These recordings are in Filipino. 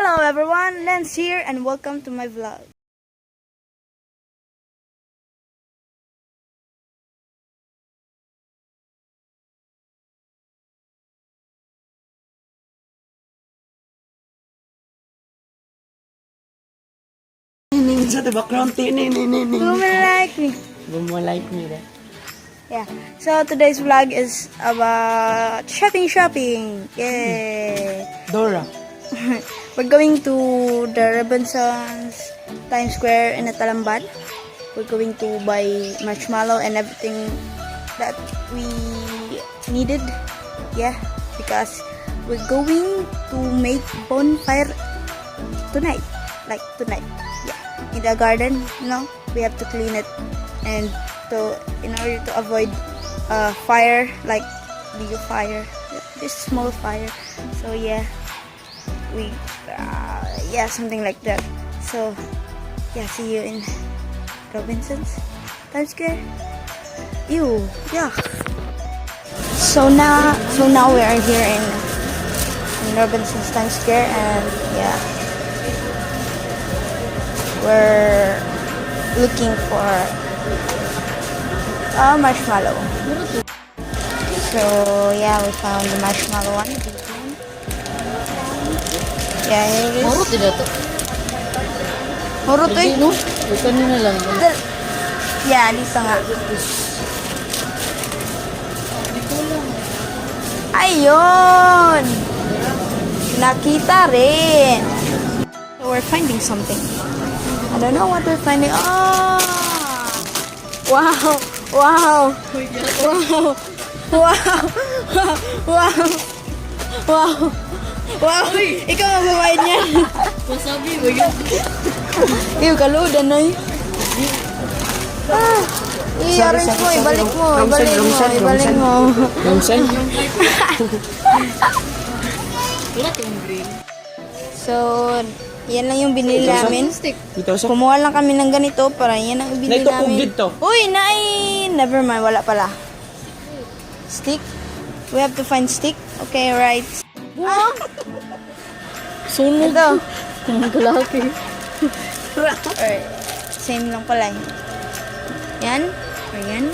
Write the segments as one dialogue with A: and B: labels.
A: Hello everyone, Lance here and welcome to my vlog.
B: Sa the background,
A: Like me.
B: like me, right?
A: Yeah. So today's vlog is about shopping. Yay!
B: Dora.
A: We're going to the Robinsons Times Square in Talamban. We're going to buy marshmallow and everything that we needed. Yeah, because we're going to make bonfire tonight. Like tonight. Yeah. In the garden, we have to clean it and in order to avoid fire, like big fire, this small fire. So yeah. Something like that. So yeah, see you in Robinsons Times Square. Ew, yeah. So now we are here in Robinsons Times Square, and yeah, we're looking for a marshmallow. So yeah, we found the marshmallow one. Yeah, here it is.
C: Marot din ito.
A: Marot eh.
C: No? Ito na lang.
A: Yeah, dito nga. Ayun! Nakita rin. So we're finding something. I don't know what we're finding. Oh! Wow! Wow! Wow! Wow! Wow! Wow! Wow! Ikaw ang babae niyan.
C: Wasabi ba yun?
A: Iyo, kaludan na yun. Iyaris mo, ibalik mo.
B: Ramsen?
C: Wala kang green.
A: So, yan lang yung binili namin.
B: Ito sa...
A: Kumuha lang kami ng ganito para yan ang binili
B: Naito
A: namin.
B: dito.
A: Uy, never mind, wala pala. Stick? We have to find stick? Okay, right.
C: Sunod.
A: Ito.
C: Ang kalaki.
A: Alright. Same lang pala. Yan. Or yan.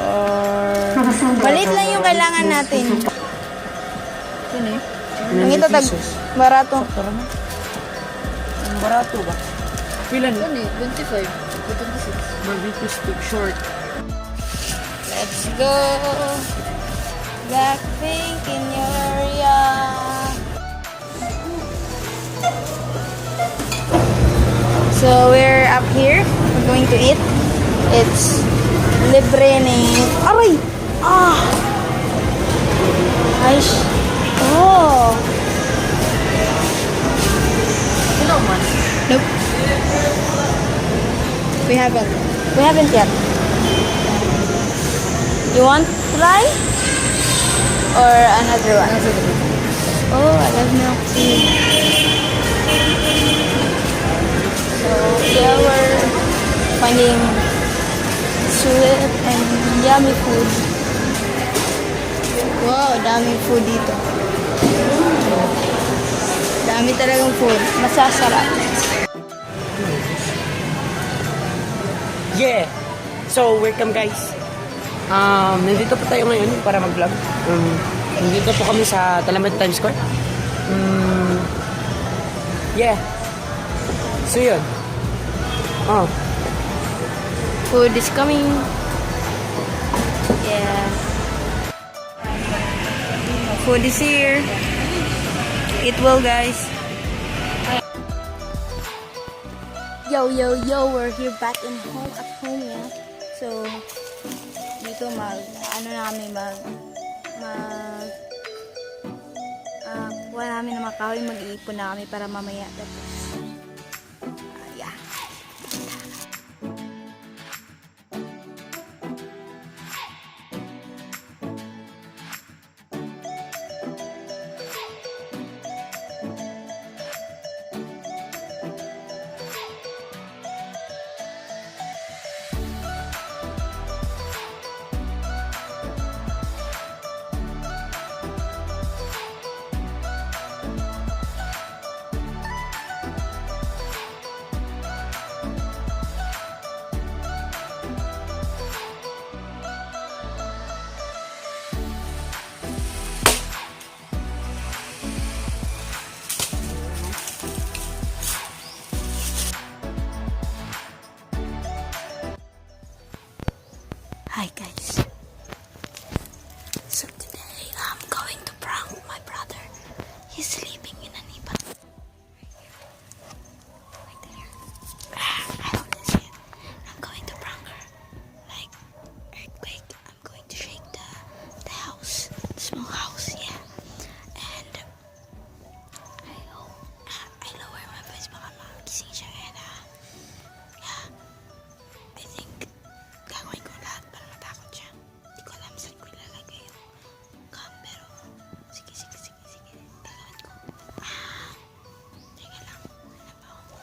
A: Or... Maliit lang yung kailangan natin.
C: Ano eh?
A: Ang ito barato.
B: Ang barato ba? Pilan?
C: Ano eh? 25. 26.
B: Barbecue stick short.
A: Let's go. Blackpink in your area. So we're up here. We're going to eat. It's libre ni. Aray! Ah! Ay! Oh!
C: Hello man.
A: Nope. We haven't yet. You want to try? Or another one? Oh, I love milk tea. So yeah, we're finding sweet and yummy food. Wow, daming food dito. Dami talagang food. Masasarap.
B: Yeah! So, welcome guys. Nandito po tayo ngayon para mag-vlog. Nandito po kami sa Talamban Times Square. Yeah. So, yun. Oh.
A: Food is coming. Yeah. Food is here. Eat well, guys. Yo, we're here back at home, yeah. So, dito kuha namin ng makahoy, mag-iipon na kami para mamaya. Tapos, yeah. Hi guys. So today I'm going to prank my brother. He's sleeping in an iba. Right there. I don't see it. I'm going to prank her. Like earthquake. I'm going to shake the house. The small house, yeah. And I hope I lower my voice baka magising siya and yeah. I think gagawin ko lahat para matakot siya. Hindi ko alam saan ko ilalagay yung cam, pero sige. Gagawin ko. Teka lang. Ano ba ako?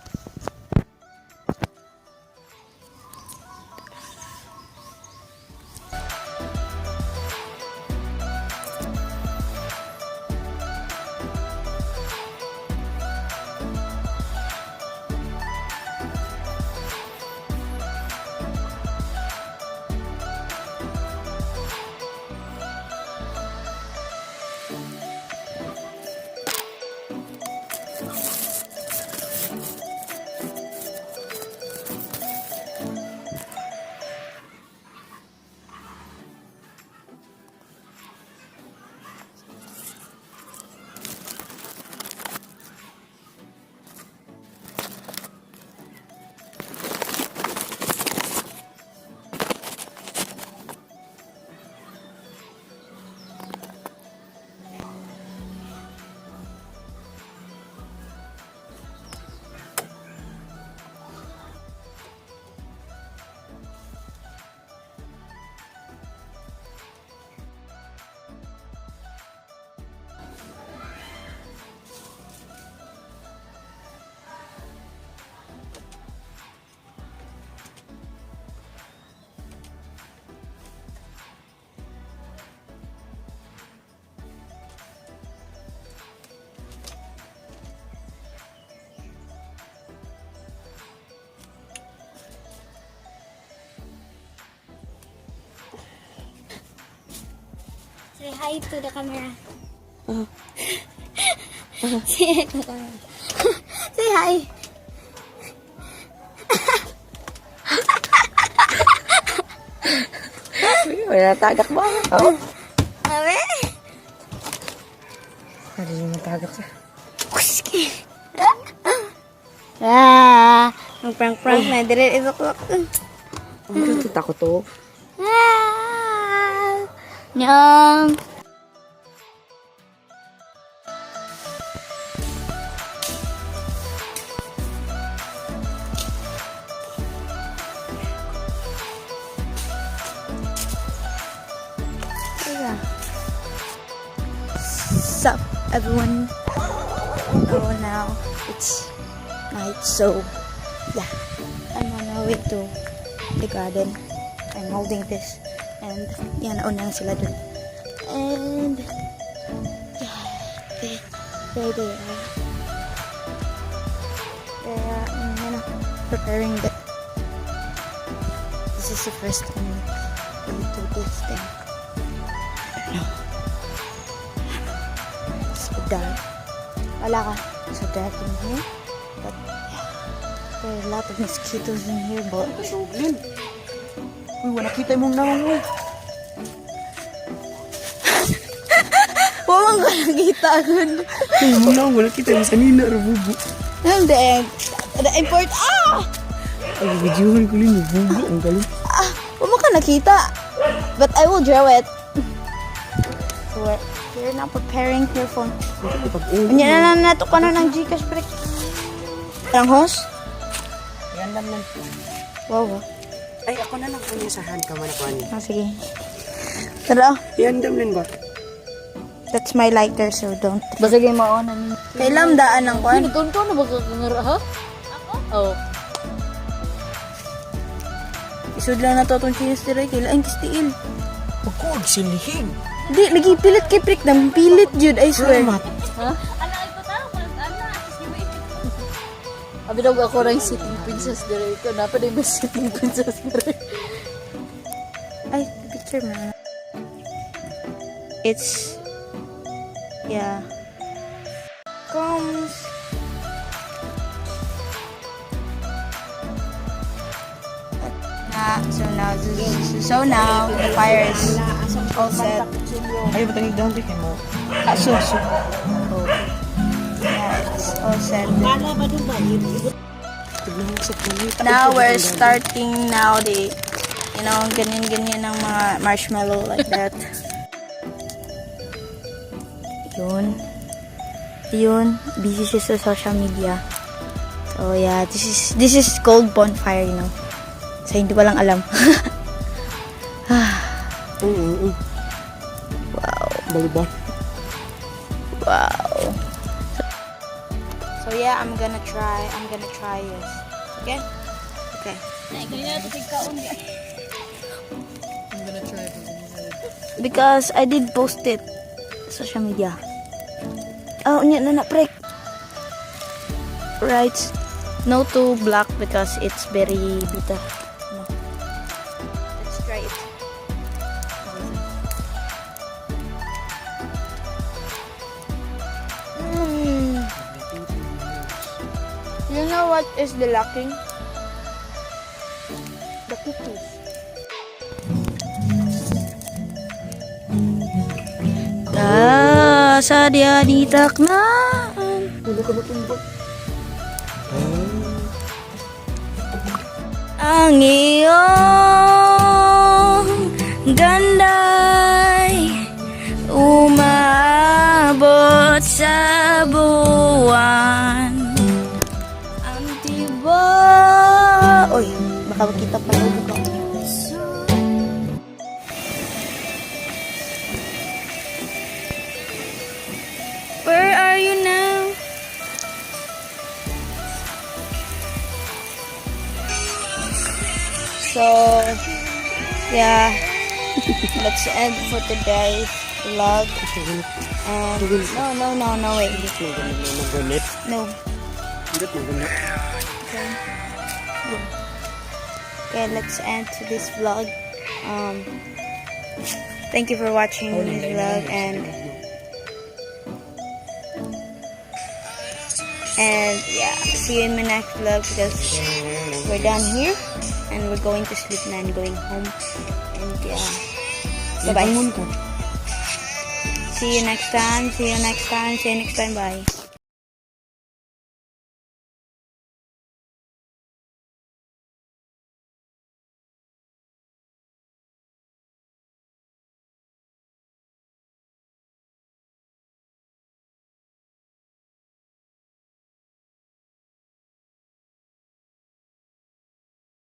D: Say hi to the camera.
B: Uh-huh.
D: Say hi to the camera. Say hi.
B: Wala tagak ba? Oo.
D: Awe?
B: Hindi mo tagak siya.
D: Kuski. Ang prank na. Dire ibakwak.
B: Ang kita ko to.
D: Nyam.
A: Sup, everyone? Oh, now it's night, so yeah, I'm on my way to the garden. I'm holding this, and yeah, nauna na sila dun. And yeah, there they are. They're preparing the. This is the first time we do this thing. I don't know. So dark. Wala ka so dark in here. But yeah, there are a lot of mosquitoes in here, but
B: Suglin. Uy, wala kita mong nawang uy.
A: Wawang ka nakita agad.
B: Uy, mong nawang wala kita yung sanina, rububo.
A: Hindi. The import.
B: Ay, videohan ko rin yung bubo. Ang galing.
A: Wawang ka nakita. But I will draw it. So we're now preparing your phone.
B: Ipag-ulo.
A: Yan na nato ka na ng Gcash break. Ang host?
B: Yan lang lang.
A: Wow.
B: Ay, ako na lang kung sa hand ka man ako.
A: Sige. Tara.
B: Yan lang ba?
A: That's my lighter, so don't.
C: Basta kayo mauna ni.
A: Kailan daan ng
C: Uy,
A: kwan?
C: nagkaroon ka na ba kakangara, ha? Ako? Oo.
A: Isod lang na to itong chinis tiray. Kailan kistiil.
B: Pagkuag silihing.
A: Di, lagi pilit kay prick. Nang pilit, Jude. I swear.
C: Ha? Abi daw ako rin sitting princess dire ko. Napa din ba sitting princess dire?
A: Ay, picture mo. It's, yeah. Comes. So now the fire is all set.
B: Ay, ba't ang igdang bikin mo?
A: Aso. Yeah, it's all set. Now we're starting now the, ganyan-ganyan ng mga marshmallow like that. Yun, busy siya sa social media. So yeah, this is called Bonfire, So hindi pa lang alam. Wow.
B: Baliba.
A: Wow. So yeah, I'm gonna try this. Okay? Okay. Because I did post it sa social media. Oh, na break. Right. No to black because it's very bitter. No. Let's try it. You know what is the lacking? The cookies. Sadya ditaknaan. Ang iyong ganda'y umabot sa buwan. Ang tiba. Oy, baka makita pa yung buka. Where are you now? So, yeah, let's end for today's vlog. And no, wait. No. Okay, let's end this vlog. Thank you for watching this vlog, and yeah, see you in my next vlog because we're done here and we're going to sleep now and going home. And yeah, bye bye. See you next time. Bye.